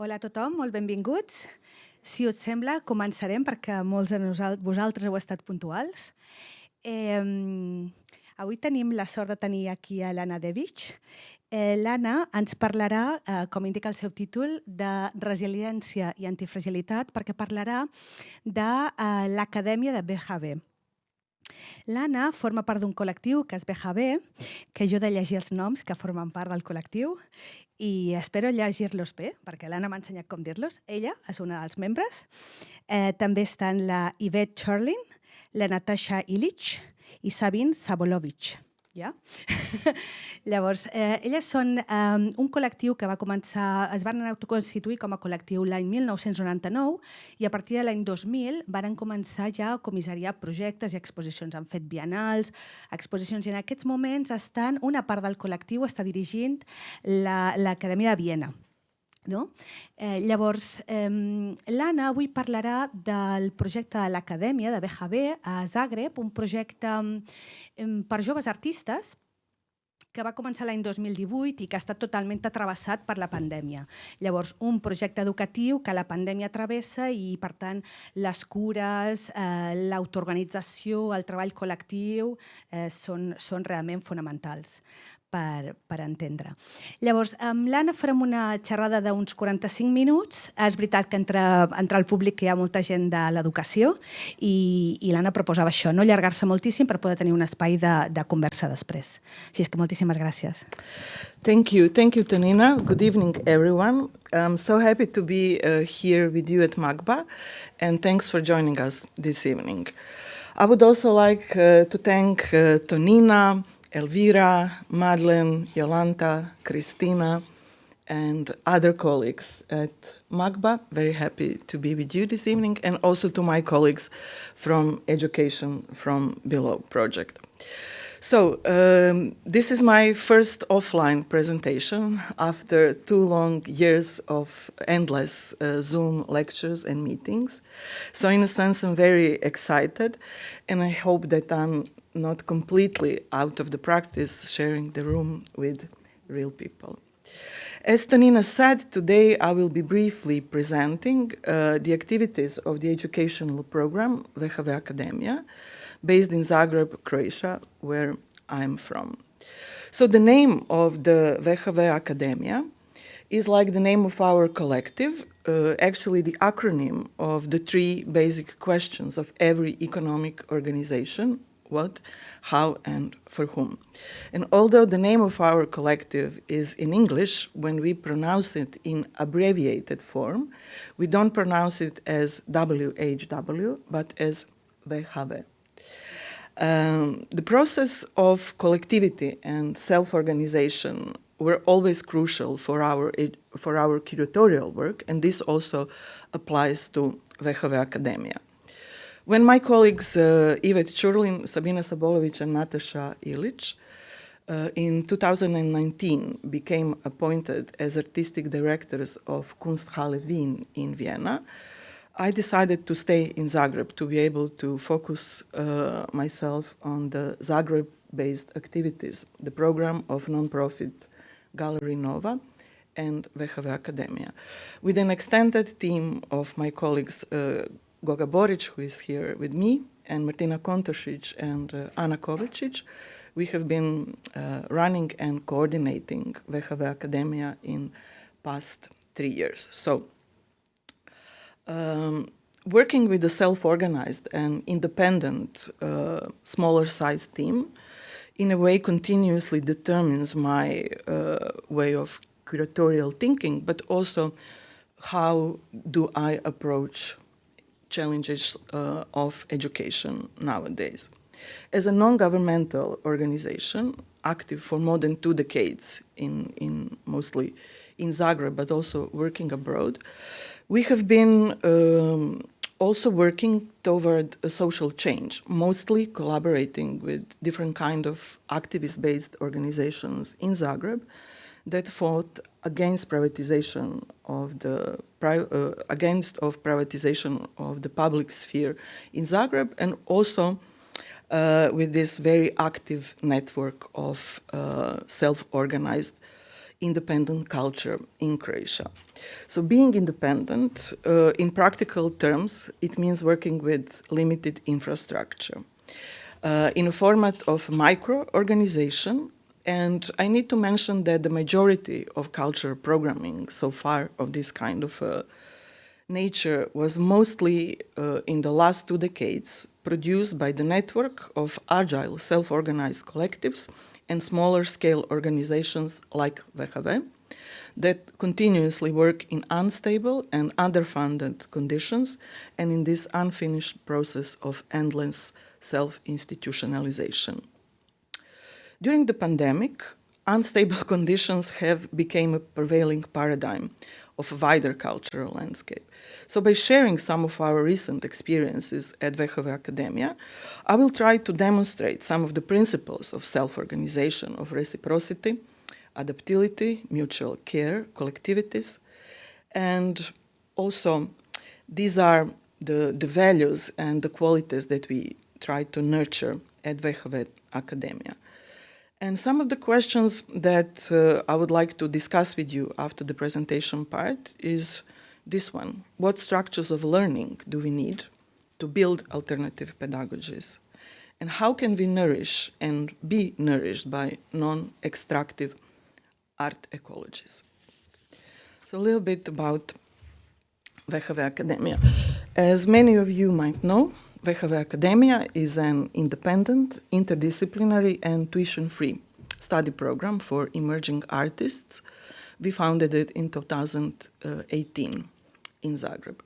Hola a tothom, molt benvinguts. Si us sembla, començarem perquè molts de vosaltres heu estat puntuals. Avui tenim la sort de tenir aquí a l'Anna Dević. L'Anna ens parlarà, com indica el seu títol, de resiliència i antifragilitat, perquè parlarà de l'Acadèmia de WHW. L'Anna forma part d'un col·lectiu que és WHW, que jo he de llegir els noms que formen part del col·lectiu i espero llegir-los bé, perquè l'Anna m'ha ensenyat com dir-los. Ella és una dels membres. També estan la Ivet Chorlin, la Natasha Ilic i Sabin Sabolovic. Ja? Llavors, elles són un col·lectiu que va començar, es van autoconstituir com a col·lectiu l'any 1999 i a partir de l'any 2000 van començar ja a comissariar projectes i exposicions. Han fet bienals, exposicions, i en aquests moments una part del col·lectiu està dirigint l'Acadèmia de Viena. Llavors, l'Anna avui parlarà del projecte de l'Acadèmia de WHW a Zagreb, un projecte per joves artistes que va començar l'any 2018 i que ha estat totalment travessat per la pandèmia. Llavors, un projecte educatiu que la pandèmia travessa i, per tant, les cures, l'autoorganització, el treball col·lectiu són realment fonamentals per entendre. Llavors, amb l'Anna farem una xerrada d'uns 45 minuts. És veritat que entre el públic hi ha molta gent de l'educació i l'Anna proposava això, no allargar-se moltíssim per poder tenir un espai de conversa després. Així és que moltíssimes gràcies. Thank you, Tonina. Good evening, everyone. I'm so happy to be here with you at MACBA, and thanks for joining us this evening. I would also like to thank Tonina, Elvira, Madeleine, Jolanta, Cristina, and other colleagues at MACBA. Very happy to be with you this evening, and also to my colleagues from Education from Below project. So, this is my first offline presentation after 2 long years of endless Zoom lectures and meetings. So, in a sense, I'm very excited, and I hope that I'm not completely out of the practice sharing the room with real people. As Tonina said, today I will be briefly presenting the activities of the educational program WHW Akademija, based in Zagreb, Croatia, where I'm from. So the name of the WHW Akademija is like the name of our collective, actually the acronym of the 3 basic questions of every economic organization: what, how, and for whom. And although the name of our collective is in English, when we pronounce it in abbreviated form, we don't pronounce it as WHW, but as WHW. The process of collectivity and self-organization were always crucial for our curatorial work, and this also applies to WHW Akademija. When my colleagues Dević, Sabina Sabolovic, and Natasha Ilic in 2019 became appointed as artistic directors of Kunsthalle Wien in Vienna, I decided to stay in Zagreb to be able to focus myself on the Zagreb-based activities, the program of non-profit Gallery Nova and WHW Akademija, with an extended team of my colleagues Goga Boric, who is here with me, and Martina Kontošić and Ana Kovačić. We have been running and coordinating WHW Akademija in past 3 years. So, working with a self-organized and independent, smaller-sized team, in a way continuously determines my way of curatorial thinking, but also how do I approach challenges of education nowadays. As a non-governmental organization, active for more than 2 decades, mostly in Zagreb, but also working abroad, we have been also working toward a social change, mostly collaborating with different kind of activist-based organizations in Zagreb that fought against privatization of the public sphere in Zagreb, and also with this very active network of self-organized independent culture in Croatia. So being independent, in practical terms, it means working with limited infrastructure in a format of micro-organization. And I need to mention that the majority of cultural programming so far of this kind of nature was mostly in the last 2 decades produced by the network of agile self-organized collectives and smaller scale organizations like WHW that continuously work in unstable and underfunded conditions and in this unfinished process of endless self-institutionalization. During the pandemic, unstable conditions have become a prevailing paradigm of a wider cultural landscape. So by sharing some of our recent experiences at WHW Akademija, I will try to demonstrate some of the principles of self-organization, of reciprocity, adaptability, mutual care, collectivities, and also these are the values and the qualities that we try to nurture at WHW Akademija. And some of the questions that I would like to discuss with you after the presentation part is this one. What structures of learning do we need to build alternative pedagogies? And how can we nourish and be nourished by non-extractive art ecologies? So a little bit about WHW Akademija. As many of you might know, WHW Akademija is an independent, interdisciplinary, and tuition-free study program for emerging artists. We founded it in 2018 in Zagreb.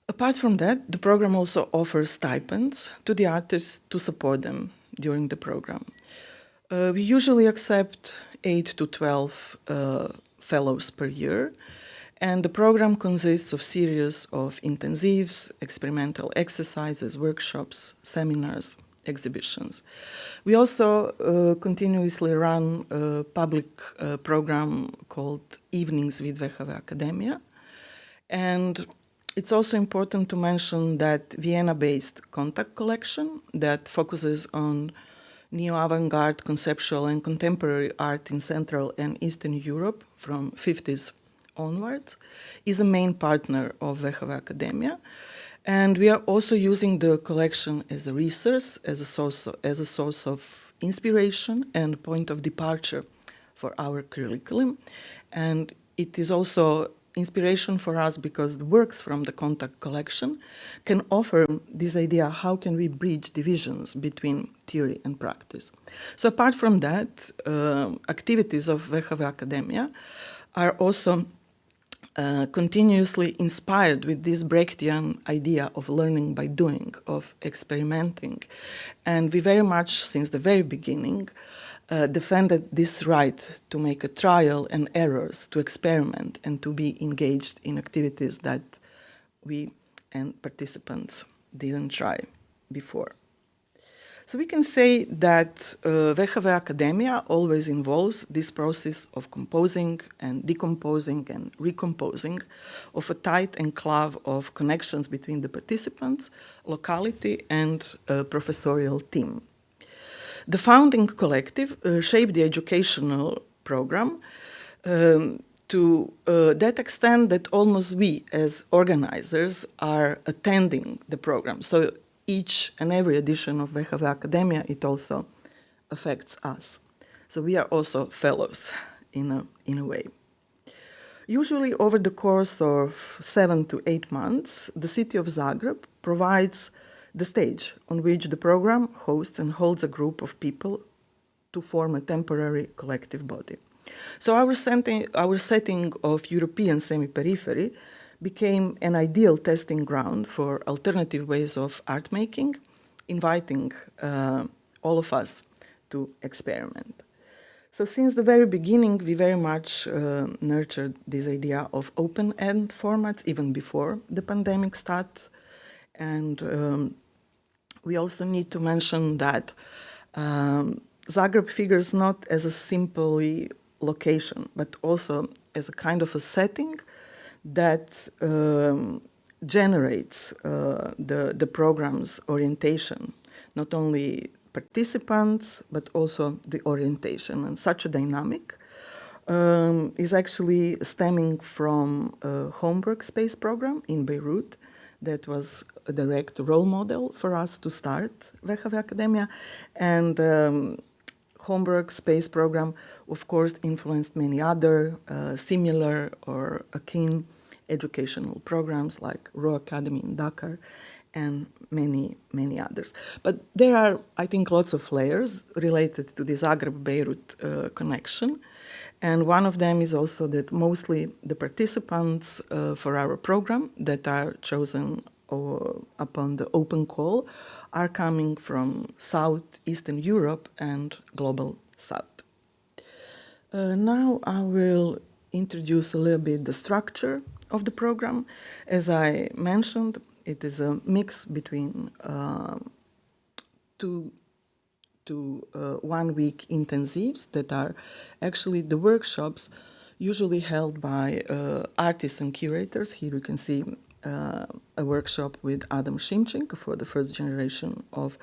Apart from that, the program also offers stipends to the artists to support them during the program. We usually accept 8 to 12 fellows per year, and the program consists of series of intensives, experimental exercises, workshops, seminars, exhibitions. We also continuously run a public program called Evenings with WHW Akademija. And it's also important to mention that Vienna-based contact collection that focuses on neo-avant-garde, conceptual and contemporary art in Central and Eastern Europe from 50s onwards, is a main partner of WHW Akademija. And we are also using the collection as a resource, as a source of inspiration and point of departure for our curriculum. And it is also inspiration for us because the works from the contact collection can offer this idea, how can we bridge divisions between theory and practice. So apart from that, activities of WHW Akademija are also continuously inspired with this Brechtian idea of learning by doing, of experimenting. And we very much, since the very beginning, defended this right to make a trial and errors, to experiment and to be engaged in activities that we and participants didn't try before. So we can say that WHW Akademija always involves this process of composing and decomposing and recomposing of a tight enclave of connections between the participants, locality, and professorial team. The founding collective shaped the educational program to that extent that almost we, as organizers, are attending the program. So each and every edition of WHW Akademija, it also affects us. So we are also fellows in a way. Usually over the course of 7 to 8 months, the city of Zagreb provides the stage on which the program hosts and holds a group of people to form a temporary collective body. So our setting of European semi-periphery became an ideal testing ground for alternative ways of art making, inviting all of us to experiment. So since the very beginning, we very much nurtured this idea of open-end formats, even before the pandemic started. And we also need to mention that Zagreb figures not as a simply location, but also as a kind of a setting that generates the program's orientation, not only participants, but also the orientation. And such a dynamic is actually stemming from a homework space program in Beirut that was a direct role model for us to start WHW Akademija. And homework space program, of course, influenced many other similar or akin educational programs like Raw Academy in Dakar and many, many others. But there are, I think, lots of layers related to the Zagreb-Beirut connection. And one of them is also that mostly the participants for our program that are chosen upon the open call are coming from Southeastern Europe and Global South. Now I will introduce a little bit the structure of the program. As I mentioned, it is a mix between two 1 week intensives that are actually the workshops usually held by artists and curators. Here you can see a workshop with Adam Šimčink for the first generation of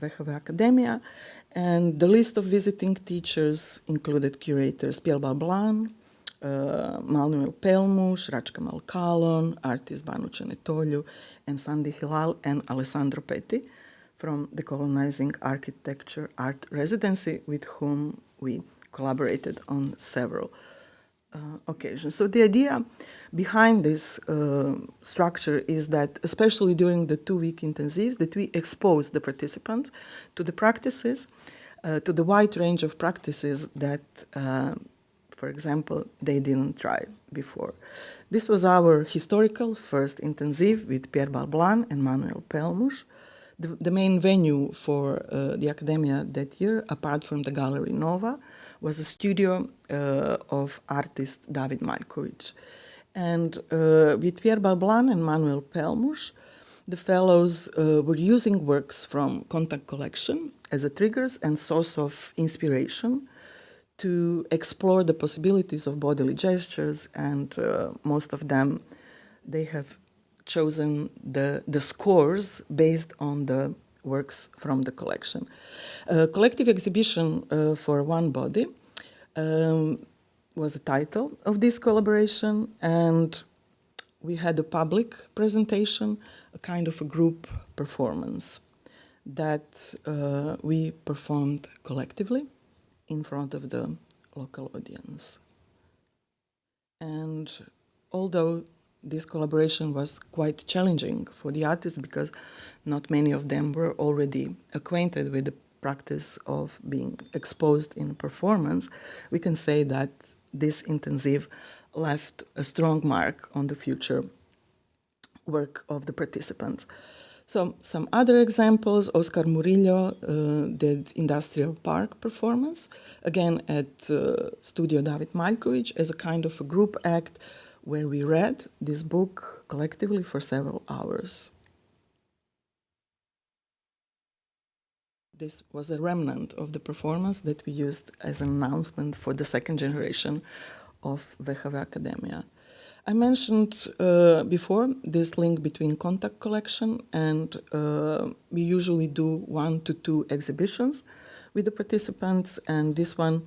WHW Akademija. And the list of visiting teachers included curators Pierre Balblan, Manuel Pelmuš, Račka Malkalon, artist Banu Čenetolju, and Sandy Hilal and Alessandro Petti from the Colonizing Architecture Art Residency, with whom we collaborated on several occasions. So the idea behind this structure is that, especially during the 2 week intensives, that we expose the participants to the practices, to the wide range of practices that, for example, they didn't try before. This was our historical first intensive with Pierre Balblan and Manuel Pelmuš. The main venue for the Academia that year, apart from the Gallery Nova, was a studio of artist Dević Maljković. And with Pierre Balblan and Manuel Pelmuš, the fellows were using works from Contact Collection as a triggers and source of inspiration to explore the possibilities of bodily gestures, and most of them, they have chosen the scores based on the works from the collection. Collective exhibition for one body was the title of this collaboration, and we had a public presentation, a kind of a group performance that we performed collectively in front of the local audience. And although this collaboration was quite challenging for the artists because not many of them were already acquainted with the practice of being exposed in a performance, we can say that this intensive left a strong mark on the future work of the participants. So some other examples: Oscar Murillo did Industrial Park performance, again at Studio Dević Maljković as a kind of a group act where we read this book collectively for several hours. This was a remnant of the performance that we used as an announcement for the second generation of WHW Akademija. I mentioned before this link between Contact Collection, and we usually do 1 to 2 exhibitions with the participants, and this one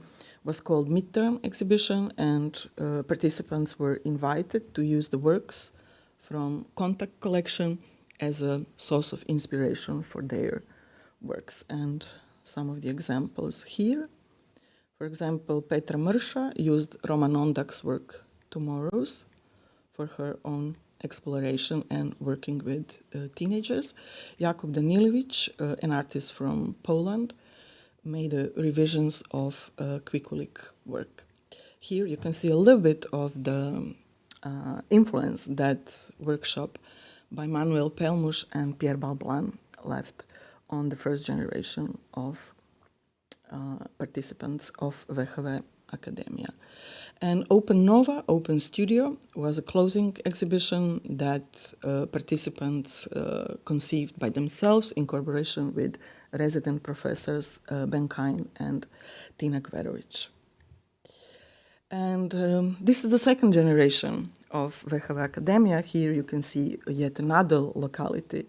was called Midterm Exhibition, and participants were invited to use the works from Contact Collection as a source of inspiration for their works. And some of the examples here. For example, Petra Mrša used Roman Ondak's work Tomorrows for her own exploration and working with teenagers. Jakub Danilović, an artist from Poland, made revisions of Kvikulik work. Here you can see a little bit of the influence that workshop by Manuel Pelmuš and Pierre Balblan left on the first generation of participants of WHW Akademija. And Open Nova, Open Studio, was a closing exhibition that participants conceived by themselves in collaboration with resident professors Ben Kine and Tina Gverović. And this is the second generation of WHW Akademija. Here you can see yet another locality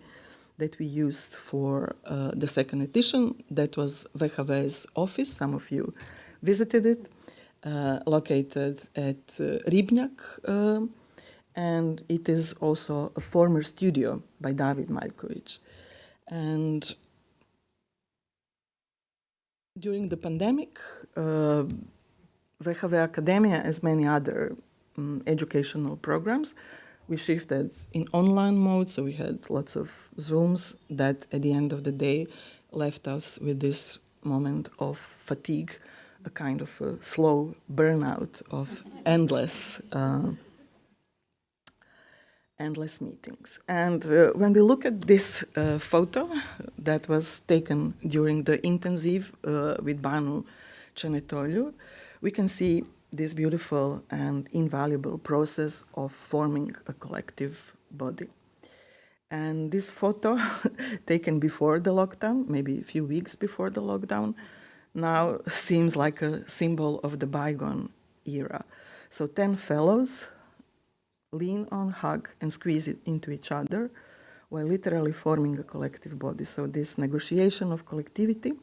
that we used for the second edition. That was WHW's office. Some of you visited it. located at Ribnjak, and it is also a former studio by Dević. And during the pandemic, WHW Akademija, as many other educational programs, we shifted in online mode, so we had lots of Zooms that at the end of the day left us with this moment of fatigue, a kind of a slow burnout of endless meetings. And when we look at this photo that was taken during the intensive with Banu Cenetolju, we can see this beautiful and invaluable process of forming a collective body. And this photo, taken before the lockdown, maybe a few weeks before the lockdown, now seems like a symbol of the bygone era. So 10 fellows lean on, hug, and squeeze it into each other while literally forming a collective body. So this negotiation of collectivity,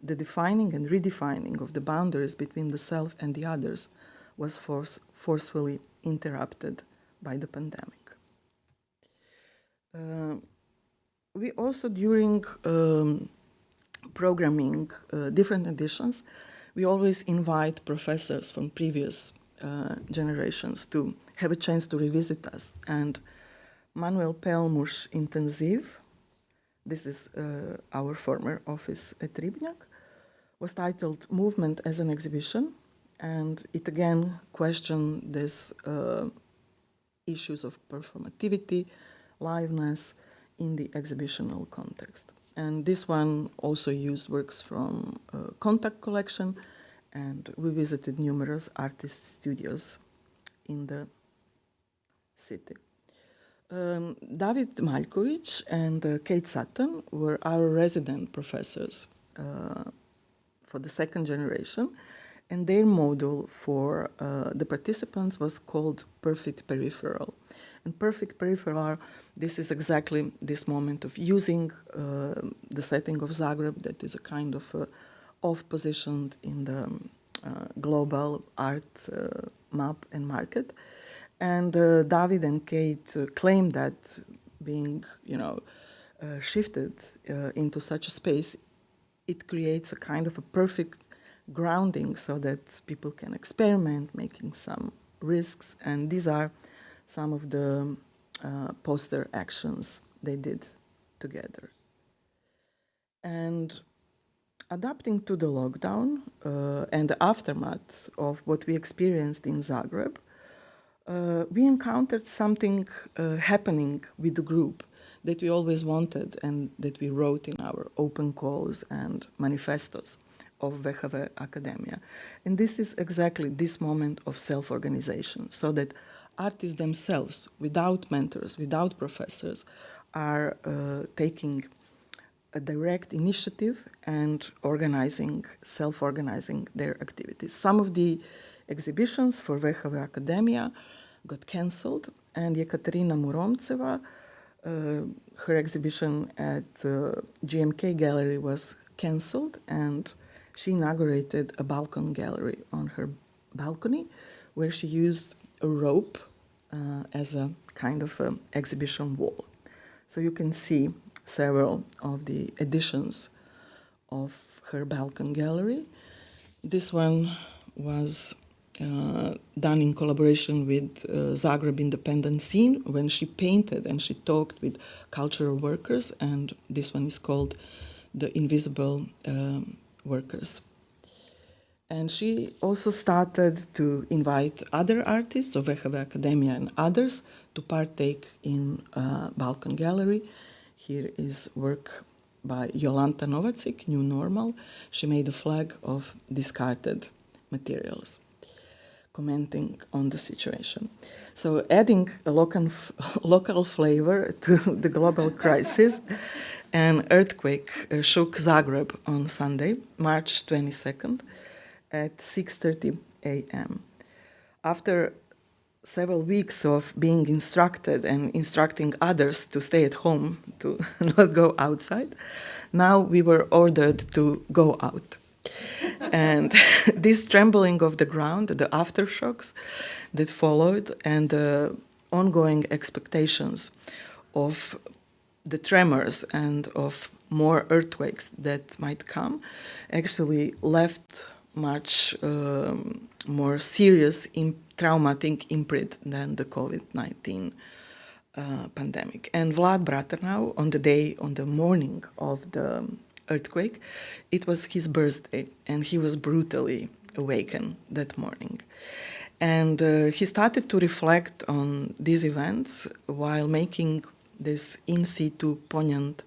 the defining and redefining of the boundaries between the self and the others, was forcefully interrupted by the pandemic. We also, during programming different editions, we always invite professors from previous generations to have a chance to revisit us. And Manuel Pelmu's Intensiv, this is our former office at Ribnjak, was titled Movement as an Exhibition, and it again questioned these issues of performativity, liveness in the exhibitional context. And this one also used works from Contact collection, and we visited numerous artist studios in the city. David Maljković and Kate Sutton were our resident professors for the second generation, and their module for the participants was called Perfect Peripheral. And Perfect Peripheral, this is exactly this moment of using the setting of Zagreb that is a kind of off-positioned in the global art map and market. And David and Kate claim that being, shifted into such a space, it creates a kind of a perfect grounding so that people can experiment, making some risks, and these are some of the poster actions they did together. And adapting to the lockdown and the aftermath of what we experienced in Zagreb, we encountered something happening with the group that we always wanted and that we wrote in our open calls and manifestos of WHW Akademija. And this is exactly this moment of self-organization, so that artists themselves, without mentors, without professors, are taking a direct initiative and organizing, self-organizing their activities. Some of the exhibitions for WHW Akademija got cancelled, and Ekaterina Muromtseva, her exhibition at GMK Gallery was cancelled, and she inaugurated a balcony gallery on her balcony where she used a rope as a kind of exhibition wall. So you can see several of the editions of her balcony gallery. This one was done in collaboration with Zagreb Independent Scene, when she painted and she talked with cultural workers, and this one is called The Invisible Workers. And she also started to invite other artists of WHW Akademija and others to partake in balcony gallery. Here is work by Jolanta Novacik, New Normal. She made a flag of discarded materials, commenting on the situation. So adding a local flavor to the global crisis, an earthquake shook Zagreb on Sunday, March 22nd, at 6:30 a.m. After several weeks of being instructed and instructing others to stay at home, to not go outside, now we were ordered to go out. And this trembling of the ground, the aftershocks that followed, and the ongoing expectations of the tremors and of more earthquakes that might come, actually left much more serious, traumatic imprint than the COVID-19 pandemic. And Vlad Braternau, on the morning of the earthquake, it was his birthday, and he was brutally awakened that morning. And he started to reflect on these events while making these in situ poignant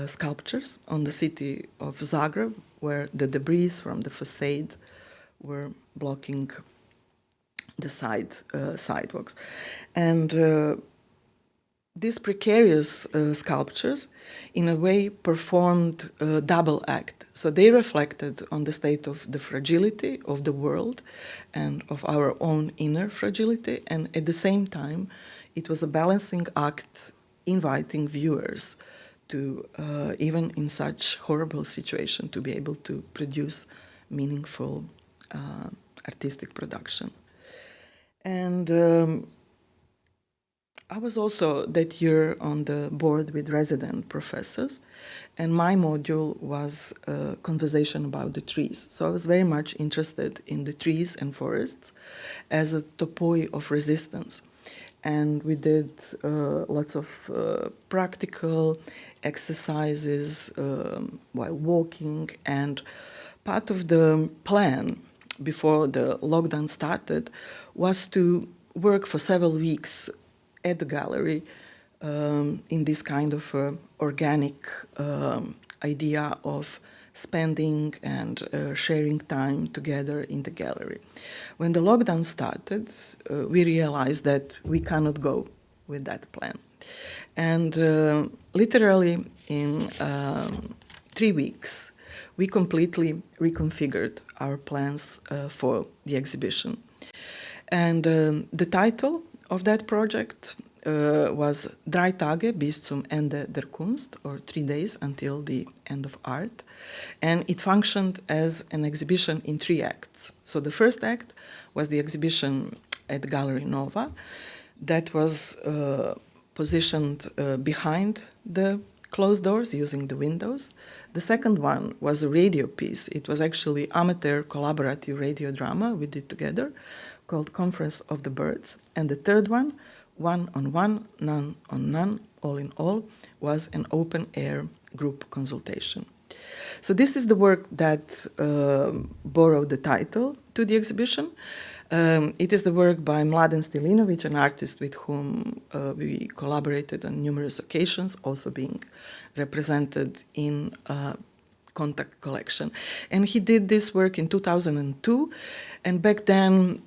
sculptures on the city of Zagreb, where the debris from the facade were blocking the sidewalks. And these precarious sculptures, in a way, performed a double act. So they reflected on the state of the fragility of the world and of our own inner fragility, and at the same time, it was a balancing act inviting viewers to, even in such horrible situation, to be able to produce meaningful artistic production. And I was also that year on the board with resident professors, and my module was a conversation about the trees. So I was very much interested in the trees and forests as a topoi of resistance. And we did lots of practical exercises while walking, and part of the plan before the lockdown started was to work for several weeks at the gallery in this kind of organic idea of spending and sharing time together in the gallery. When the lockdown started, we realized that we cannot go with that plan. And literally in 3 weeks, we completely reconfigured our plans for the exhibition. And the title of that project was 3 Tage bis zum Ende der Kunst, or 3 days until the end of art. And it functioned as an exhibition in 3 acts. So the first act was the exhibition at Gallery Nova that was positioned behind the closed doors using the windows. The second one was a radio piece. It was actually amateur collaborative radio drama we did together, called Conference of the Birds. And the third one on one, none on none, all in all, was an open-air group consultation. So this is the work that borrowed the title to the exhibition. It is the work by Mladen Stilinović, an artist with whom we collaborated on numerous occasions, also being represented in Contact collection. And he did this work in 2002, and back then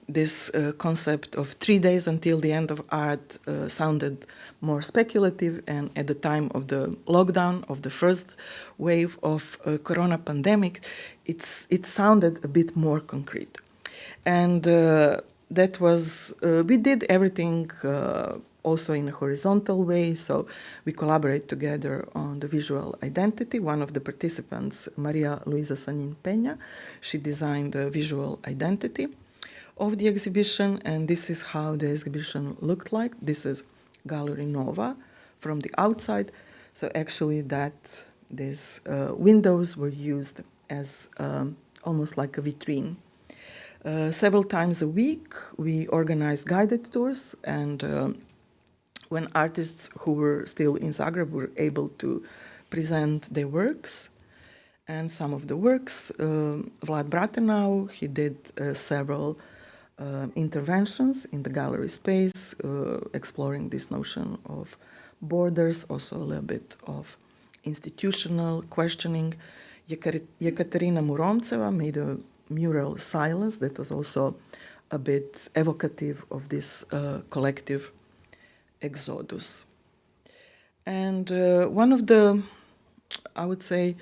this concept of 3 days until the end of art sounded more speculative, and at the time of the lockdown, of the first wave of corona pandemic, it sounded a bit more concrete. And that was, we did everything also in a horizontal way, so we collaborate together on the visual identity. One of the participants, Maria Luisa Sanin Peña, she designed the visual identity of the exhibition, and this is how the exhibition looked like. This is Gallery Nova from the outside, so actually these windows were used as almost like a vitrine. Several times a week, we organized guided tours, and when artists who were still in Zagreb were able to present their works. And some of the works, Vlad Braternau, he did several interventions in the gallery space, exploring this notion of borders, also a little bit of institutional questioning. Ekaterina Muromtseva made a mural Silence that was also a bit evocative of this collective exodus. And one of the, I would say,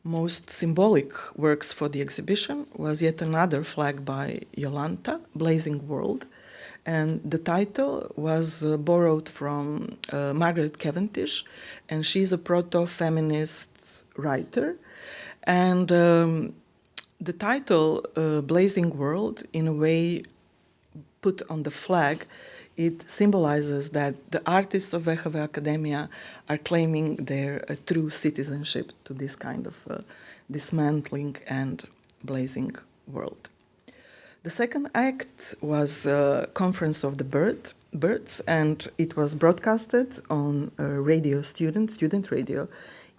most symbolic works for the exhibition was yet another flag by Jolanta, Blazing World. And the title was borrowed from Margaret Cavendish, and she's a proto-feminist writer. And the title, Blazing World, in a way put on the flag, it symbolizes that the artists of WHW Akademija are claiming their true citizenship to this kind of dismantling and blazing world. The second act was Conference of the Birds, and it was broadcasted on radio student radio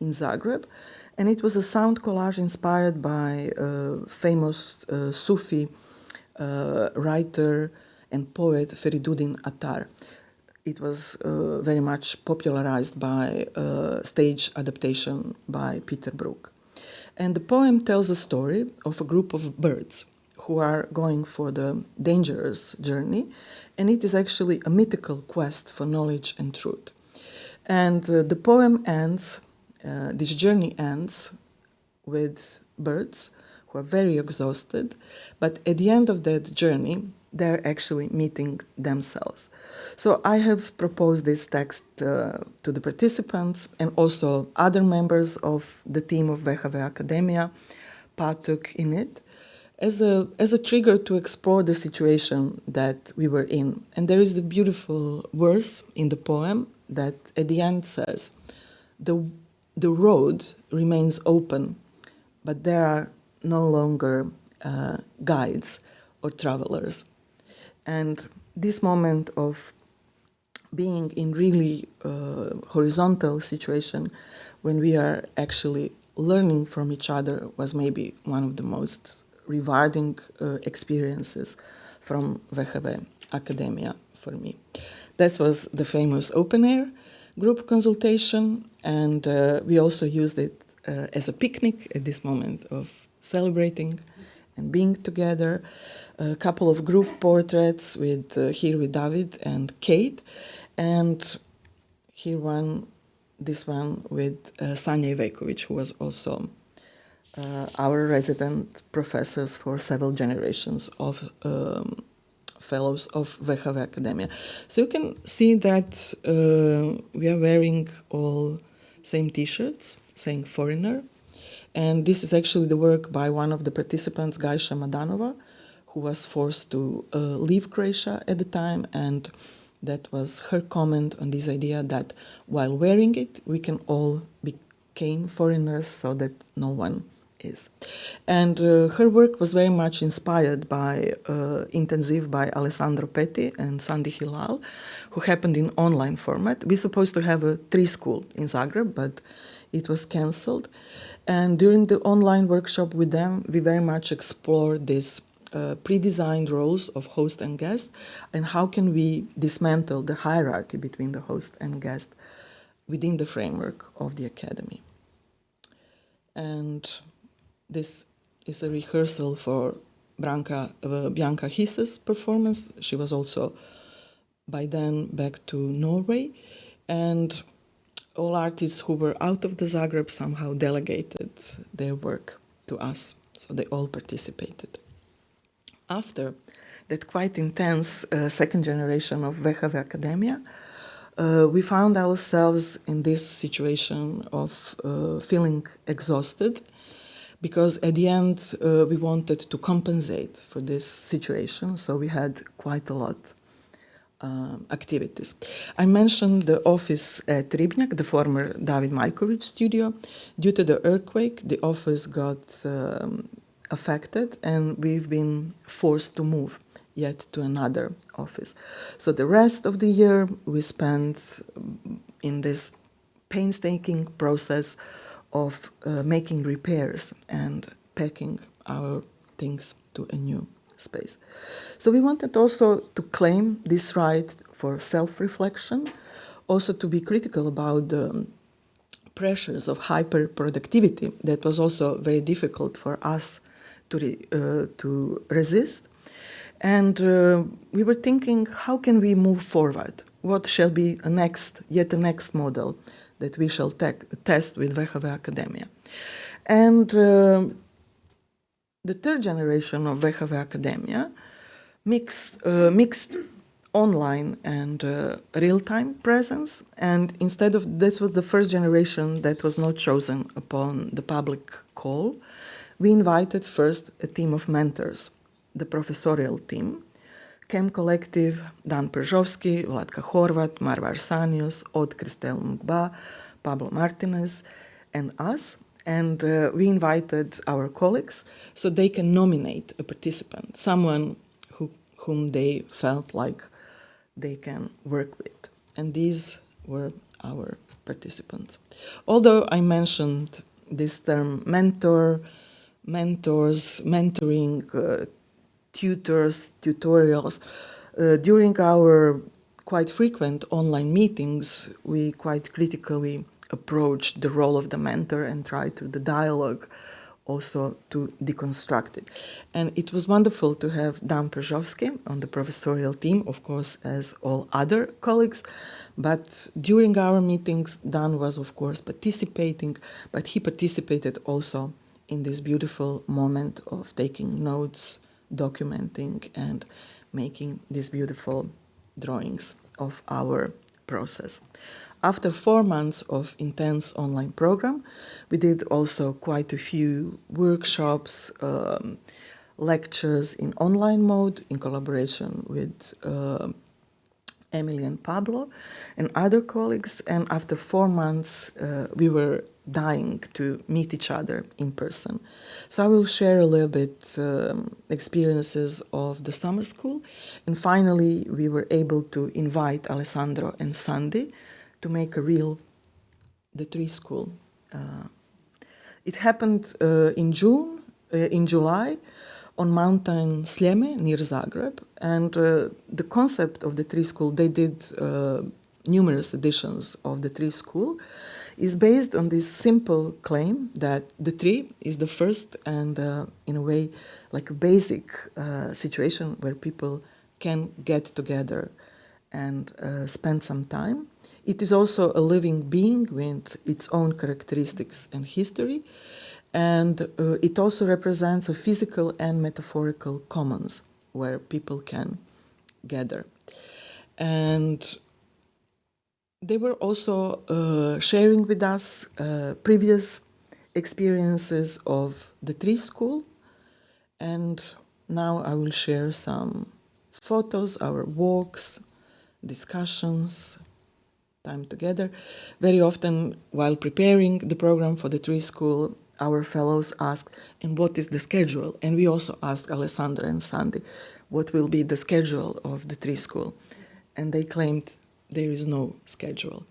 in Zagreb. And it was a sound collage inspired by famous Sufi writer and poet Feriduddin Attar. It was very much popularized by stage adaptation by Peter Brook. And the poem tells a story of a group of birds who are going for the dangerous journey, and it is actually a mythical quest for knowledge and truth. And the poem ends, this journey ends with birds who are very exhausted, but at the end of that journey, they're actually meeting themselves. So I have proposed this text to the participants and also other members of the team of WHW Akademija partook in it as a trigger to explore the situation that we were in. And there is the beautiful verse in the poem that at the end says, the road remains open, but there are no longer guides or travelers. And this moment of being in really horizontal situation when we are actually learning from each other was maybe one of the most rewarding experiences from WHW Akademija for me. That was the famous open air group consultation, and we also used it as a picnic at this moment of celebrating and being together. A couple of group portraits with here with Dević and Kate, and here this one with Sanja Ivejković, who was also our resident professors for several generations of fellows of WHW Akademija. So you can see that we are wearing all same t-shirts saying foreigner, and this is actually the work by one of the participants, Gajša Madanova, who was forced to leave Croatia at the time, and that was her comment on this idea that while wearing it, we can all become foreigners so that no one is. And her work was very much inspired by Intensive by Alessandro Petti and Sandi Hilal, who happened in online format. We supposed to have a 3 school in Zagreb, but it was cancelled. And during the online workshop with them, we very much explored this pre-designed roles of host and guest, and how can we dismantle the hierarchy between the host and guest within the framework of the academy. And this is a rehearsal for Bianca Hisse's performance. She was also by then back to Norway, and all artists who were out of the Zagreb somehow delegated their work to us, so they all participated. After that quite intense second generation of WHW Akademija, we found ourselves in this situation of feeling exhausted, because at the end we wanted to compensate for this situation, so we had quite a lot activities. I mentioned the office at Ribnjak, the former David Maljković studio. Due to the earthquake, the office got affected, and we've been forced to move yet to another office. So the rest of the year we spent in this painstaking process of making repairs and packing our things to a new space. So we wanted also to claim this right for self-reflection, also to be critical about the pressures of hyper-productivity that was also very difficult for us to resist. And we were thinking, how can we move forward? What shall be yet a next model that we shall test with WHW Akademija? And the third generation of WHW Akademija mixed online and real-time presence. And instead of, this was the first generation that was not chosen upon the public call, we invited first a team of mentors, the professorial team, Chem Collective, Dan Perzhovski, Vlatka Horvat, Marva Arsanius, Od Cristel Mugba, Pablo Martinez, and us. And we invited our colleagues so they can nominate a participant, someone whom they felt like they can work with. And these were our participants. Although I mentioned this term mentor, mentors, mentoring, tutors, tutorials, during our quite frequent online meetings, we quite critically approached the role of the mentor and tried to the dialogue also to deconstruct it. And it was wonderful to have Dan Perzhovski on the professorial team, of course, as all other colleagues. But during our meetings, Dan was, of course, participating, but he participated also in this beautiful moment of taking notes, documenting, and making these beautiful drawings of our process. After 4 months of intense online program, we did also quite a few workshops, lectures in online mode in collaboration with Emily and Pablo and other colleagues. And after 4 months, we were dying to meet each other in person. So I will share a little bit experiences of the summer school. And finally, we were able to invite Alessandro and Sandy to make a reel, the tree school. It happened in July, on Mountain Sljeme near Zagreb. And the concept of the tree school, they did numerous editions of the tree school, is based on this simple claim that the tree is the first and, in a way, like a basic situation where people can get together and spend some time. It is also a living being with its own characteristics and history, and it also represents a physical and metaphorical commons where people can gather. And they were also sharing with us previous experiences of the tree school, and now I will share some photos, our walks, discussions, time together. Very often, while preparing the program for the tree school, our fellows asked, and what is the schedule? And we also asked Alessandra and Sandy, what will be the schedule of the tree school? And they claimed there is no schedule.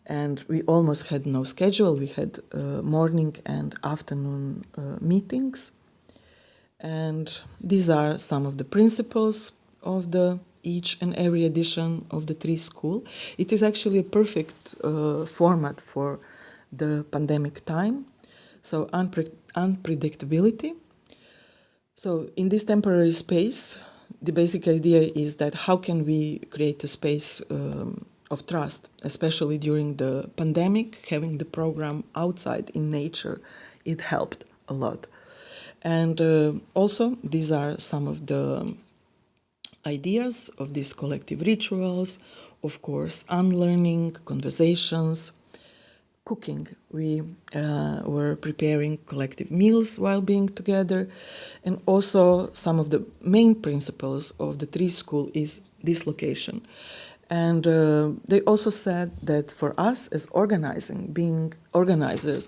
And we almost had no schedule. We had morning and afternoon meetings. And these are some of the principles of the each and every edition of the tree school. It is actually a perfect format for the pandemic time. So unpredictability. So in this temporary space, the basic idea is that how can we create a space of trust, especially during the pandemic, having the program outside in nature, it helped a lot. And also, these are some of the ideas of these collective rituals, of course, unlearning, conversations, cooking. We were preparing collective meals while being together. And also some of the main principles of the tree school is dislocation. And they also said that for us as organizers,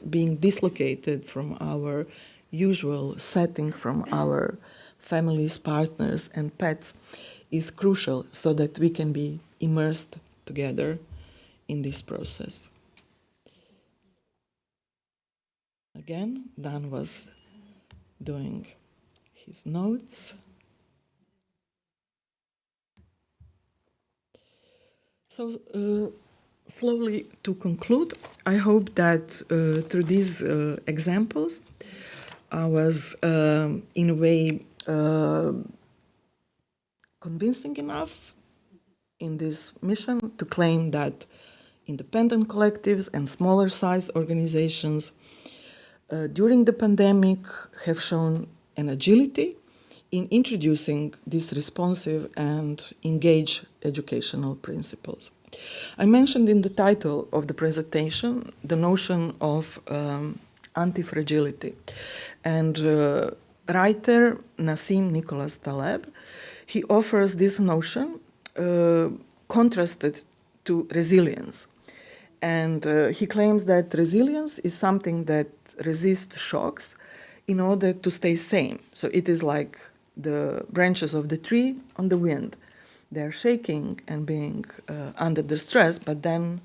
being dislocated from our usual setting, from our families, partners, and pets is crucial so that we can be immersed together in this process. Again, Dan was doing his notes. So, slowly to conclude, I hope that through these examples, I was in a way convincing enough in this mission to claim that independent collectives and smaller size organizations during the pandemic have shown an agility in introducing these responsive and engaged educational principles. I mentioned in the title of the presentation the notion of anti-fragility. And writer Nassim Nicholas Taleb, he offers this notion contrasted to resilience. And he claims that resilience is something that resists shocks in order to stay sane. So it is like the branches of the tree on the wind. They are shaking and being under the stress, but then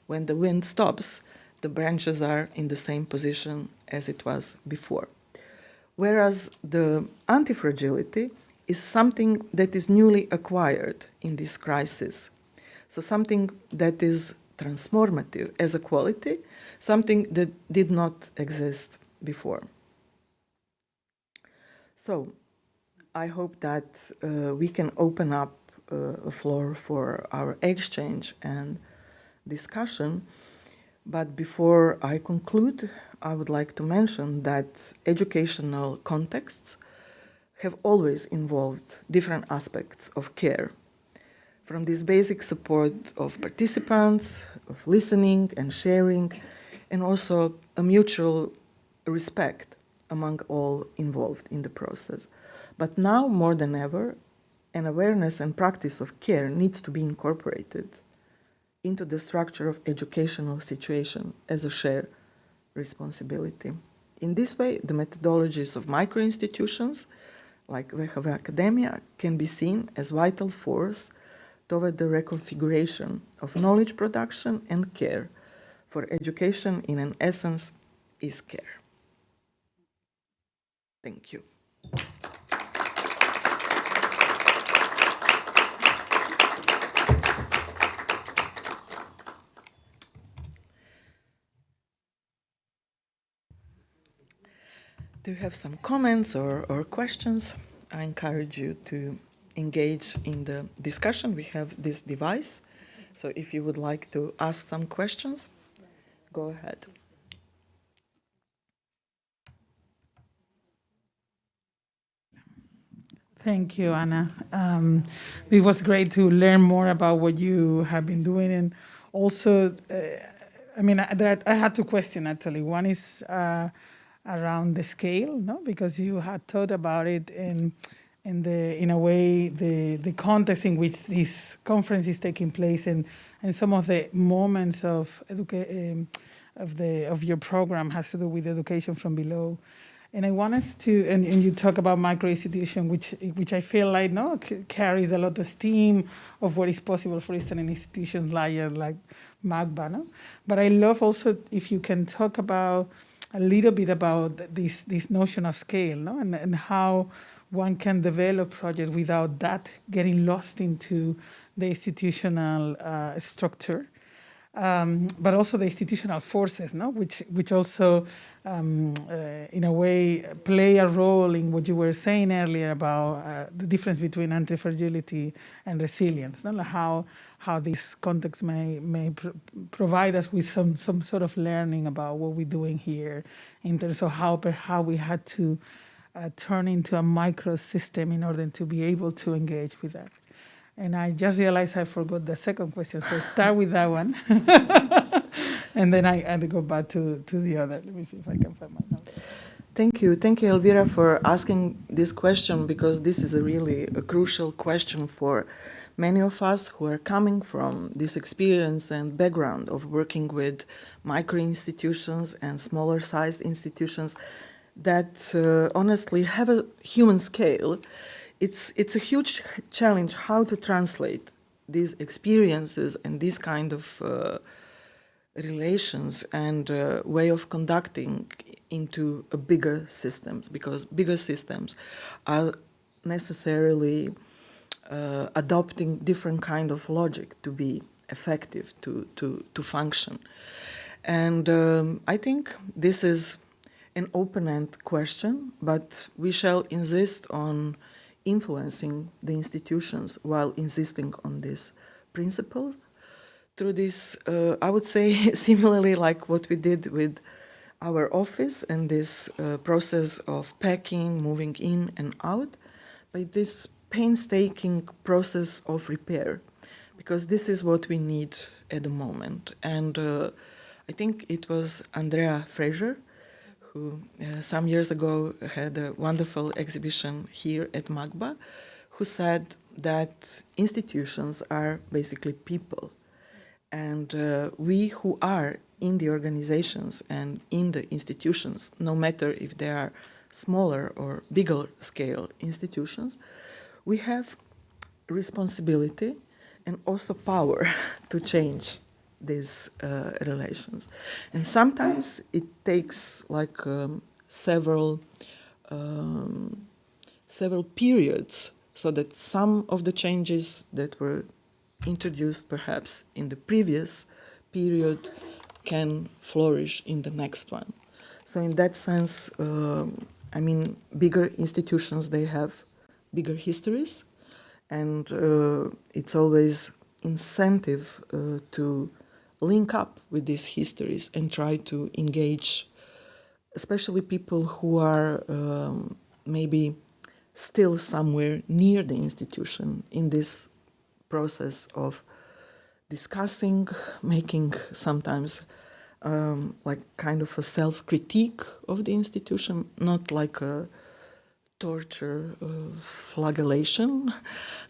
when the wind stops, the branches are in the same position as it was before. Whereas the anti-fragility is something that is newly acquired in this crisis. So something that is transformative as a quality, something that did not exist before. So I hope that we can open up a floor for our exchange and discussion. But before I conclude, I would like to mention that educational contexts have always involved different aspects of care, from this basic support of participants, of listening and sharing, and also a mutual respect among all involved in the process. But now, more than ever, an awareness and practice of care needs to be incorporated into the structure of educational situation as a shared responsibility. In this way, the methodologies of micro-institutions, like WHW Akademija, can be seen as vital force toward the reconfiguration of knowledge production and care, for education in an essence is care. Thank you. Do you have some comments or questions? I encourage you to engage in the discussion. We have this device, so if you would like to ask some questions, go ahead. Thank you, Anna. It was great to learn more about what you have been doing, and also, I had two questions actually. One is around the scale, no, because you had thought about it in a way the context in which this conference is taking place, and some of the moments of your program has to do with education from below. And I wanted to, and you talk about micro-institution, which I feel like carries a lot of steam of what is possible, for instance, in institutions like MACBA. No? But I love also if you can talk about a little bit about this notion of scale, no? and how one can develop projects without that getting lost into the institutional structure. But also the institutional forces, no? which also, in a way, play a role in what you were saying earlier about the difference between anti-fragility and resilience, no? How this context may provide us with some sort of learning about what we're doing here, in terms of how we had to turn into a micro system in order to be able to engage with that. And I just realized I forgot the second question, so start with that one. And then I go back to the other. Let me see if I can find my notes. Thank you, Elvira, for asking this question, because this is a crucial question for many of us who are coming from this experience and background of working with micro-institutions and smaller-sized institutions that honestly have a human scale. It's a huge challenge how to translate these experiences and these kind of relations and way of conducting into a bigger systems, because bigger systems are necessarily adopting different kind of logic to be effective, to function. And I think this is an open-end question, but we shall insist on influencing the institutions while insisting on this principle. Through this, I would say, similarly like what we did with our office and this process of packing, moving in and out, by this painstaking process of repair, because this is what we need at the moment. And I think it was Andrea Fraser who some years ago had a wonderful exhibition here at MACBA, who said that institutions are basically people. And we who are in the organizations and in the institutions, no matter if they are smaller or bigger scale institutions, we have responsibility and also power to change these relations. And sometimes it takes like several periods, so that some of the changes that were introduced perhaps in the previous period can flourish in the next one. So in that sense, I mean, bigger institutions, they have bigger histories, and it's always incentive to link up with these histories and try to engage, especially people who are maybe still somewhere near the institution in this process of discussing, making sometimes like kind of a self-critique of the institution, not like a torture, flagellation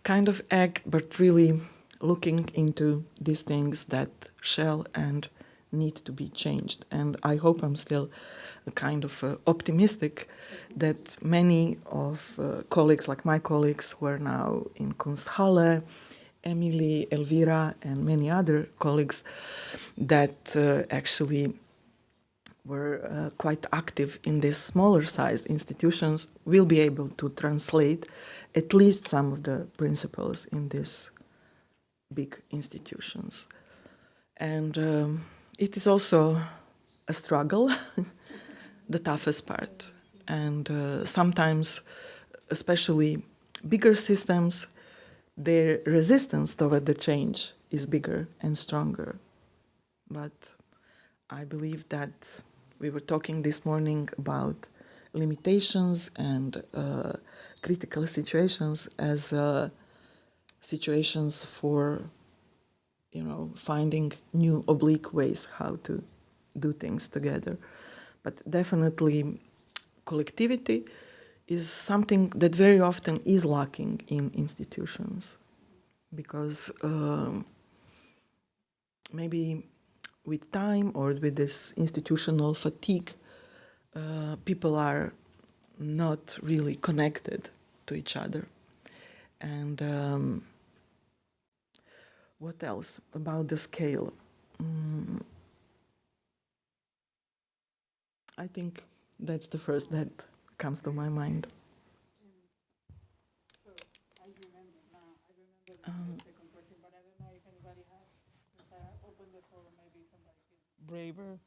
kind of act, but really looking into these things that shall and need to be changed. And I hope I'm still kind of optimistic that many of colleagues, like my colleagues who are now in Kunsthalle, Emily, Elvira, and many other colleagues that actually were quite active in these smaller sized institutions, will be able to translate at least some of the principles in these big institutions. And it is also a struggle, the toughest part. And sometimes, especially bigger systems, their resistance toward the change is bigger and stronger. But I believe that we were talking this morning about limitations and critical situations as situations for, you know, finding new oblique ways how to do things together. But definitely collectivity is something that very often is lacking in institutions, because maybe with time or with this institutional fatigue, people are not really connected to each other. And what else about the scale? I think that's the first that comes to my mind. So I remember the second question, but I don't know if anybody has opened the floor, maybe somebody is braver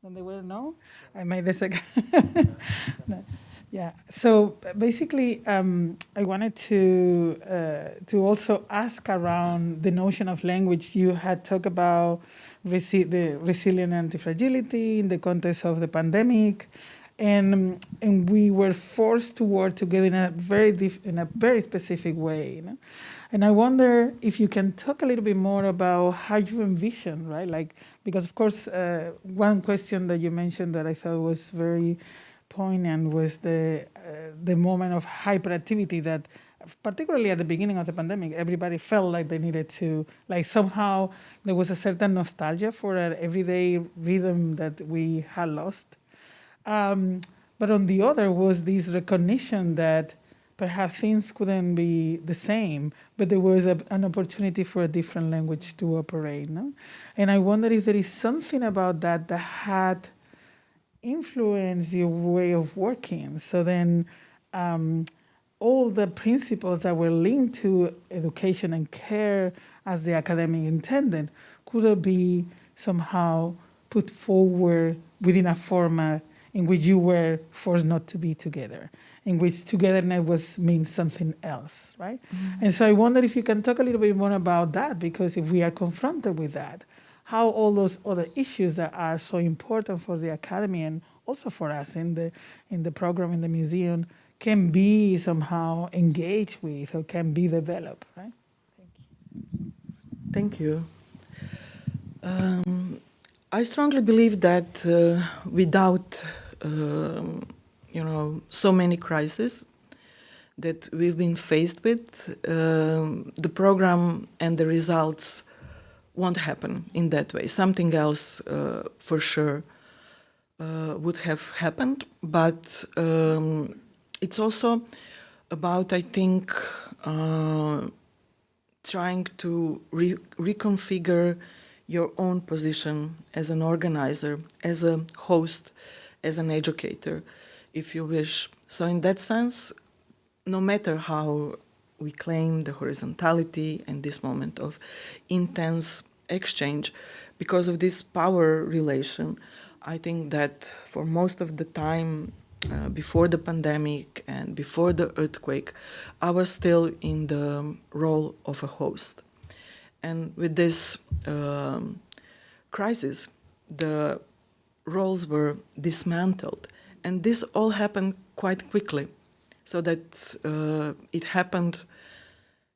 than they were. No, I made the second. No. Yeah. So basically, I wanted to also ask around the notion of language. You had talked about the resilient anti-fragility in the context of the pandemic, and we were forced to work together in a very specific way. You know? And I wonder if you can talk a little bit more about how you envision, right? Like, because of course, one question that you mentioned that I thought was very poignant was the moment of hyperactivity that, particularly at the beginning of the pandemic, everybody felt like they needed to, like somehow there was a certain nostalgia for an everyday rhythm that we had lost. But on the other was this recognition that perhaps things couldn't be the same, but there was an opportunity for a different language to operate. No? And I wonder if there is something about that that had influenced your way of working. So then all the principles that were linked to education and care as the academic intended could be somehow put forward within a format in which you were forced not to be together, in which togetherness means something else, right? Mm-hmm. And so I wonder if you can talk a little bit more about that, because if we are confronted with that, how all those other issues that are so important for the academy and also for us in the program, in the museum, can be somehow engaged with or can be developed, right? Thank you. I strongly believe that without, so many crises that we've been faced with, the program and the results won't happen in that way. Something else, for sure, would have happened, but it's also about, I think, trying to reconfigure your own position as an organizer, as a host, as an educator, if you wish. So in that sense, no matter how we claim the horizontality and this moment of intense exchange, because of this power relation, I think that for most of the time, before the pandemic and before the earthquake, I was still in the role of a host. And with this crisis, the roles were dismantled. And this all happened quite quickly, so that it happened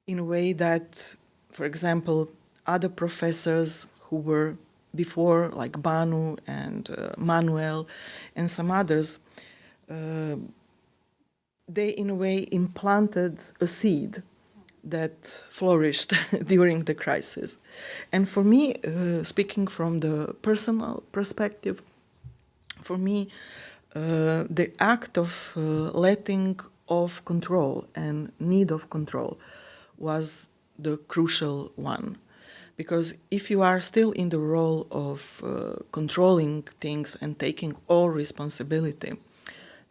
in a way that, for example, other professors who were before, like Banu and Manuel and some others, they in a way implanted a seed that flourished during the crisis. And for me, speaking from the personal perspective, for me, the act of letting of control and need of control was the crucial one. Because if you are still in the role of controlling things and taking all responsibility,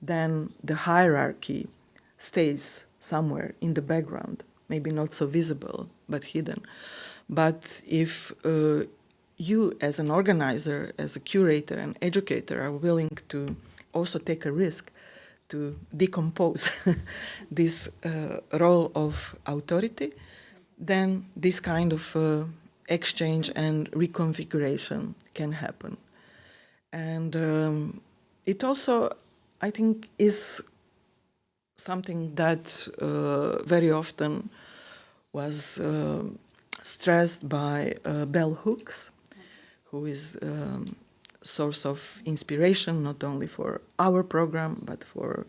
then the hierarchy stays somewhere in the background, maybe not so visible, but hidden. But if you as an organizer, as a curator and educator are willing to also take a risk to decompose this role of authority, then this kind of exchange and reconfiguration can happen. And it also, I think, is something that very often was stressed by Bell Hooks, who is source of inspiration not only for our program but for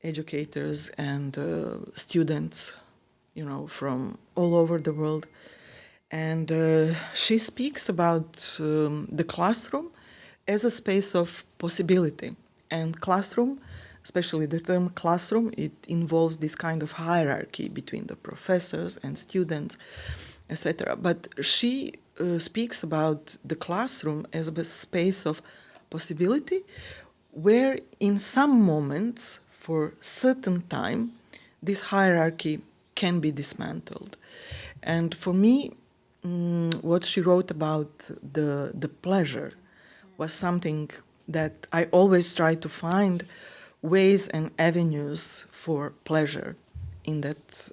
educators and students, from all over the world. And she speaks about the classroom as a space of possibility. And classroom, especially the term classroom, it involves this kind of hierarchy between the professors and students, etc. But she speaks about the classroom as a space of possibility, where in some moments, for certain time, this hierarchy can be dismantled. And for me, what she wrote about the pleasure was something that I always try to find ways and avenues for pleasure in that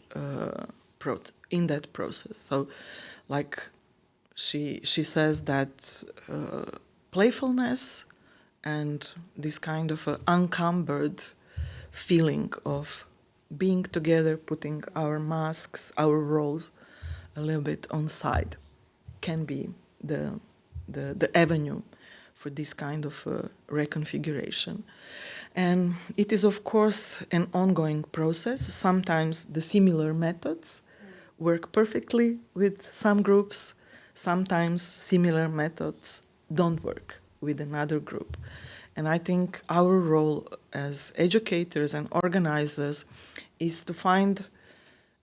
process. So, like she says that playfulness and this kind of unencumbered feeling of being together, putting our masks, our roles a little bit on side, can be the avenue for this kind of reconfiguration. And it is, of course, an ongoing process. Sometimes the similar methods work perfectly with some groups. Sometimes similar methods don't work with another group. And I think our role as educators and organizers is to find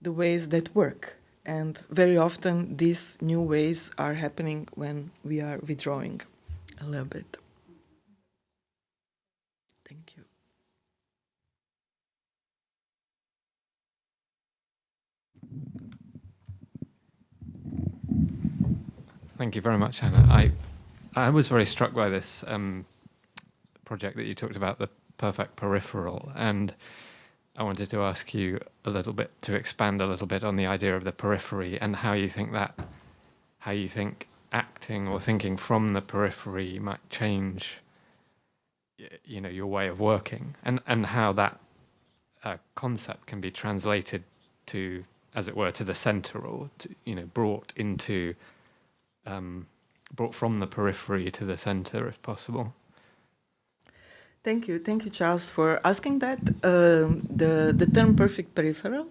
the ways that work. And very often these new ways are happening when we are withdrawing a little bit. Thank you. Thank you very much, Anna. I was very struck by this project that you talked about, the perfect peripheral, and I wanted to ask you a little bit, to expand a little bit on the idea of the periphery and how you think acting or thinking from the periphery might change, your way of working, and how that concept can be translated to, as it were, to the center, or to, brought from the periphery to the center, if possible. Thank you, Charles, for asking that. The term perfect peripheral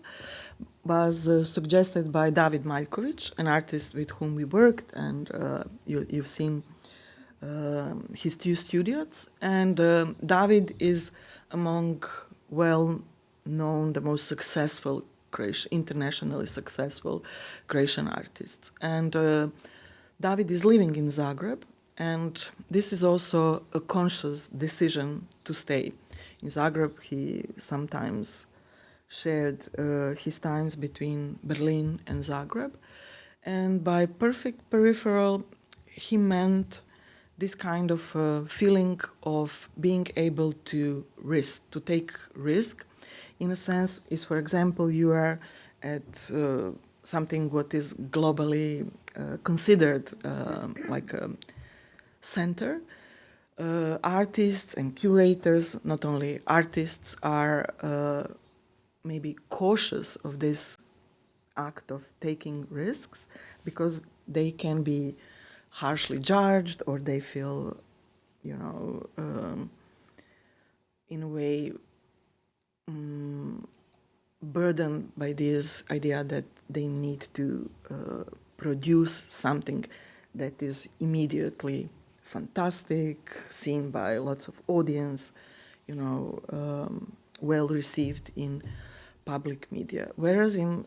was suggested by David Maljković, an artist with whom we worked, and you've seen his 2 studios. And David is among well-known, the most successful internationally successful Croatian artists. And David is living in Zagreb, and this is also a conscious decision to stay in Zagreb. He sometimes shared his times between Berlin and Zagreb. And by perfect peripheral, he meant this kind of feeling of being able to take risk. In a sense, is, for example, you are at something what is globally considered like a center. Artists and curators, not only artists, are maybe cautious of this act of taking risks because they can be harshly judged, or they feel, in a way, burdened by this idea that they need to produce something that is immediately fantastic, seen by lots of audience, well received in public media. Whereas in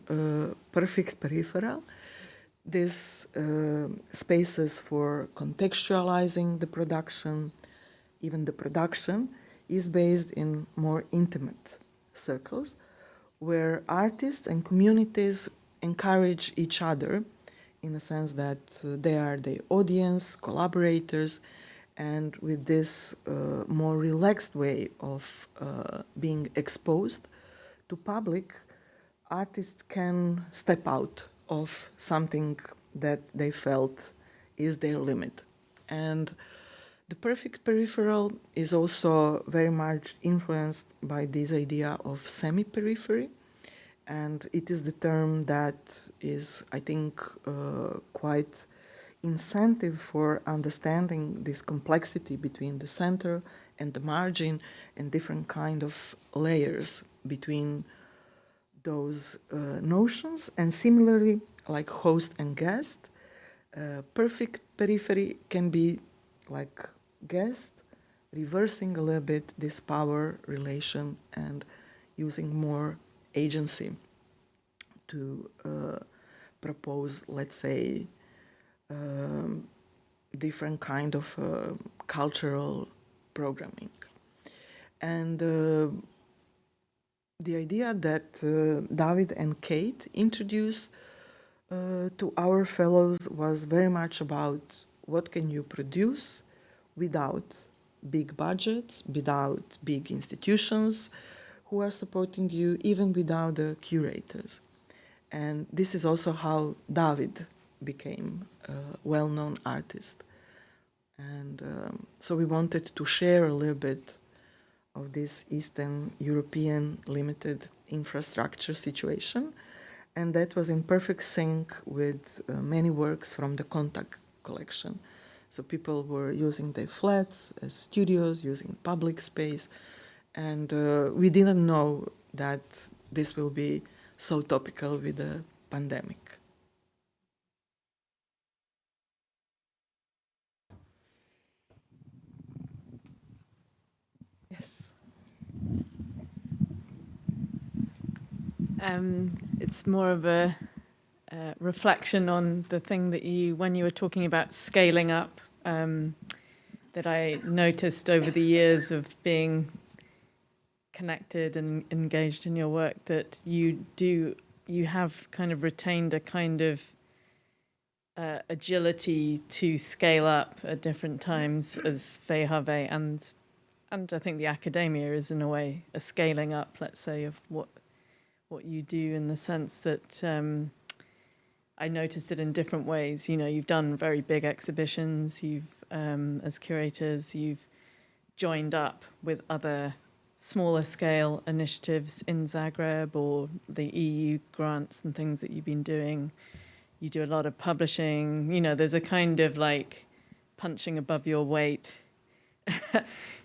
perfect peripheral, these spaces for contextualizing the production, even the production, is based in more intimate circles, where artists and communities encourage each other in a sense that they are the audience, collaborators, and with this more relaxed way of being exposed to public, artists can step out of something that they felt is their limit. And the perfect peripheral is also very much influenced by this idea of semi-periphery. And it is the term that is, I think, quite incentive for understanding this complexity between the center and the margin and different kind of layers between those notions. And similarly, like host and guest, perfect periphery can be like guest, reversing a little bit this power relation and using more agency to propose, let's say, different kind of cultural programming. And the idea that David and Kate introduced to our fellows was very much about what can you produce without big budgets, without big institutions who are supporting you, even without the curators. And this is also how David became a well-known artist. And so we wanted to share a little bit of this Eastern European limited infrastructure situation. And that was in perfect sync with many works from the Contact collection. So people were using their flats as studios, using public space. And we didn't know that this will be so topical with the pandemic. Yes. It's more of a reflection on the thing that when you were talking about scaling up, that I noticed over the years of being connected and engaged in your work, that you have kind of retained a kind of agility to scale up at different times as WHW, and I think the academia is in a way a scaling up, let's say, of what you do, in the sense that I noticed it in different ways. You've done very big exhibitions, you've as curators, you've joined up with other smaller scale initiatives in Zagreb or the EU grants and things that you've been doing. You do a lot of publishing, you know, there's a kind of like punching above your weight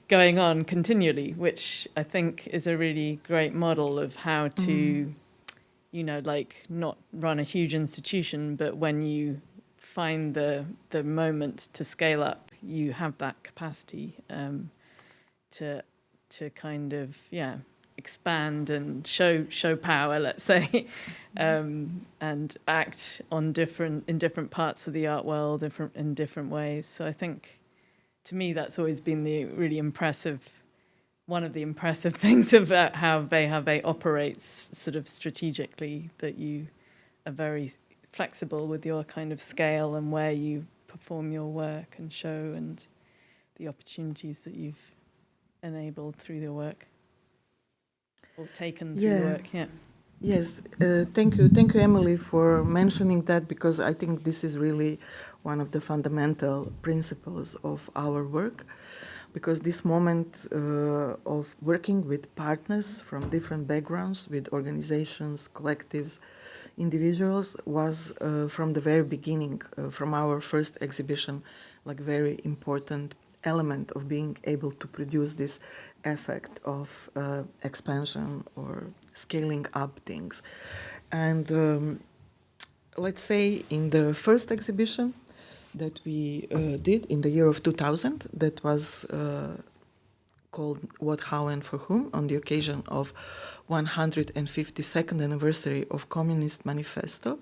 going on continually, which I think is a really great model of how to, you know, like not run a huge institution, but when you find the moment to scale up, you have that capacity to kind of expand and show power, let's say, and act on in different parts of the art world, in different ways. So I think, to me, that's always been one of the impressive things about how WHW operates sort of strategically, that you are very flexible with your kind of scale and where you perform your work and show, and the opportunities that you've enabled through the work or taken through the work. Yes, thank you, Emily, for mentioning that, because I think this is really one of the fundamental principles of our work, because this moment of working with partners from different backgrounds, with organizations, collectives, individuals, was from the very beginning, from our first exhibition, like very important element of being able to produce this effect of expansion or scaling up things. And let's say in the first exhibition that we did in the year of 2000, that was called What, How and For Whom, on the occasion of 152nd anniversary of Communist Manifesto,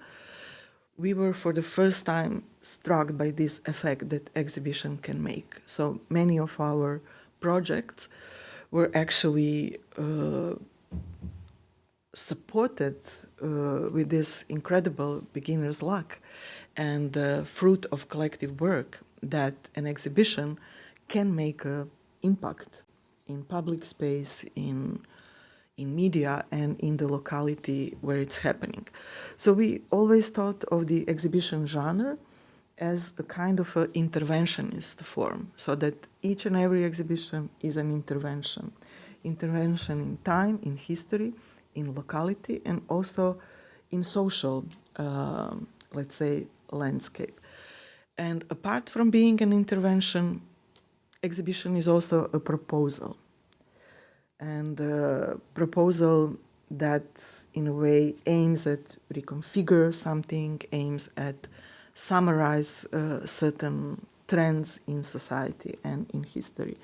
we were for the first time struck by this effect that exhibition can make. So many of our projects were actually supported with this incredible beginner's luck and the fruit of collective work, that an exhibition can make an impact in public space, in media, and in the locality where it's happening. So we always thought of the exhibition genre as a kind of an interventionist form, so that each and every exhibition is an intervention. Intervention in time, in history, in locality, and also in social, let's say, landscape. And apart from being an intervention, exhibition is also a proposal. And a proposal that, in a way, aims at reconfigure something, aims at summarize certain trends in society and in history.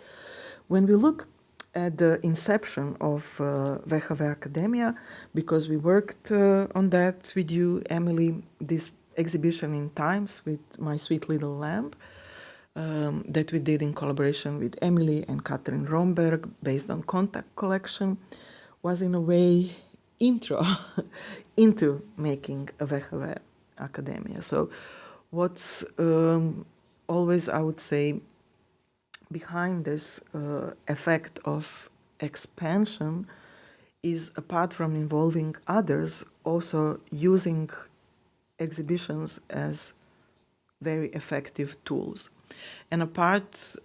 When we look at the inception of WHW Akademija, because we worked on that with you, Emily, this exhibition in Times with My Sweet Little Lamb, that we did in collaboration with Emily and Catherine Romberg, based on Contact Collection, was in a way intro into making a WHW Akademija. So what's always, I would say, behind this effect of expansion is, apart from involving others, also using exhibitions as very effective tools. And apart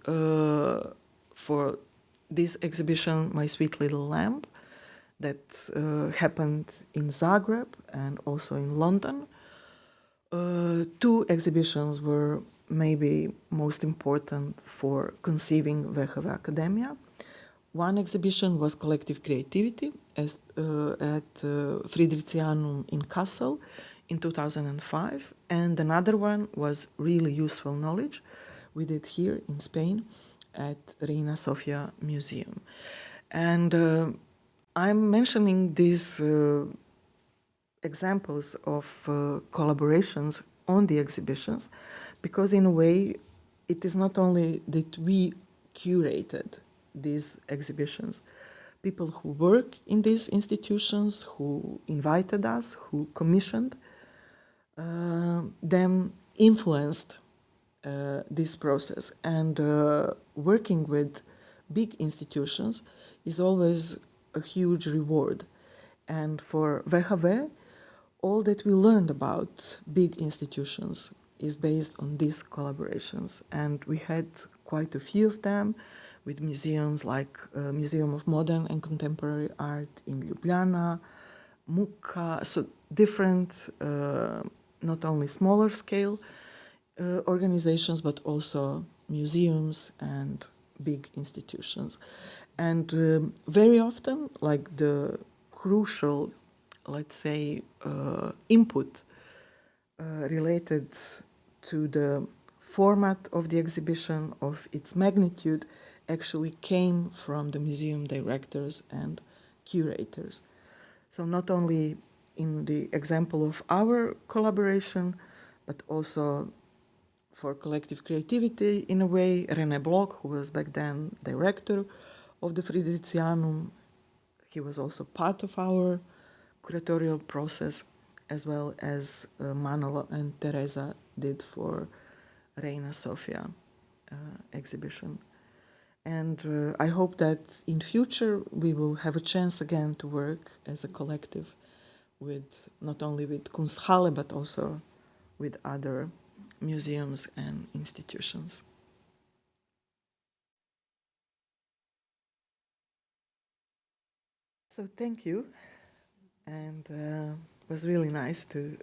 for this exhibition, My Sweet Little Lamb, that happened in Zagreb and also in London, two exhibitions were maybe most important for conceiving WHW Akademija. One exhibition was Collective Creativity at Fridericianum in Kassel in 2005, and another one was Really Useful Knowledge. We did here in Spain at Reina Sofia Museum. And I'm mentioning these examples of collaborations on the exhibitions because, in a way, it is not only that we curated these exhibitions. People who work in these institutions, who invited us, who commissioned them, influenced this process. And working with big institutions is always a huge reward. And for WHW, all that we learned about big institutions is based on these collaborations. And we had quite a few of them with museums like Museum of Modern and Contemporary Art in Ljubljana, MUCA, so different, not only smaller scale organizations, but also museums and big institutions. And very often, like the crucial, let's say, input related to the format of the exhibition, of its magnitude, actually came from the museum directors and curators. So not only in the example of our collaboration, but also for collective creativity, in a way, René Bloch, who was back then director of the Fridericianum, he was also part of our curatorial process, as well as Manolo and Teresa did for Reina Sofia exhibition. And I hope that in future we will have a chance again to work as a collective with, not only with Kunsthalle, but also with other museums and institutions. So thank you, and it was really nice to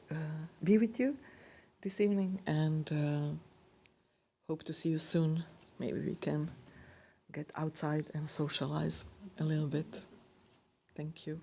be with you this evening, and hope to see you soon. Maybe we can get outside and socialize a little bit. Thank you.